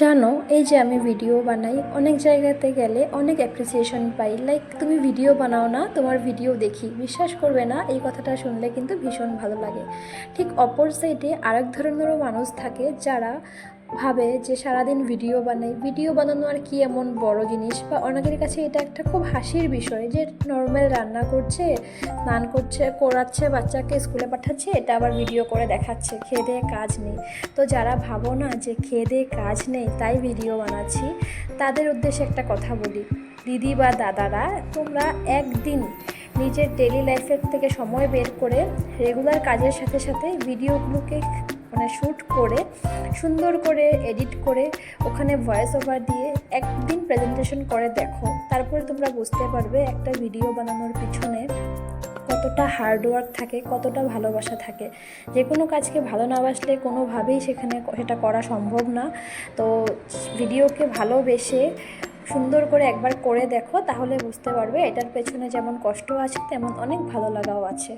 জানো, এই যে আমি ভিডিও বানাই, অনেক জায়গাতে গেলে অনেক অ্যাপ্রিসিয়েশন পাই। লাইক, তুমি ভিডিও বানাও না, তোমার ভিডিও দেখি। বিশ্বাস করবে না, এই কথাটা শুনলে কিন্তু ভীষণ ভালো লাগে। ঠিক অপর সাইডে আরেক ধরনেরও মানুষ থাকে যারা ভাবে যে সারাদিন ভিডিও বানাই, ভিডিও বানানো আর কি এমন বড় জিনিস, বা অনেকের কাছে এটা একটা খুব হাসির বিষয় যে নর্মাল রান্না করছে, স্নান করছে, করাচ্ছে, বাচ্চাকে স্কুলে পাঠাচ্ছে, এটা আবার ভিডিও করে দেখাচ্ছে, খেয়ে দেয়ে কাজ নেই। তো যারা ভাবো না যে খেয়ে দেয়ে কাজ নেই তাই ভিডিও বানাচ্ছি, তাদের উদ্দেশ্যে একটা কথা বলি। দিদি বা দাদারা, তোমরা একদিন নিজের ডেলি লাইফের থেকে সময় বের করে রেগুলার কাজের সাথে সাথে ভিডিওগুলোকে শ্যুট করে, সুন্দর করে এডিট করে, ওখানে ভয়েস ওভার দিয়ে একদিন প্রেজেন্টেশন করে দেখো। তারপরে তোমরা বুঝতে পারবে একটা ভিডিও বানানোর পিছনে কতটা হার্ডওয়ার্ক থাকে, কতটা ভালোবাসা থাকে। যে কোনো কাজকে ভালো না বাসলে কোনোভাবেই সেটা করা সম্ভব না। তো ভিডিওকে ভালোবেসে সুন্দর করে একবার করে দেখো, তাহলে বুঝতে পারবে এটার পেছনে যেমন কষ্ট আছে তেমন অনেক ভালো লাগাও আছে।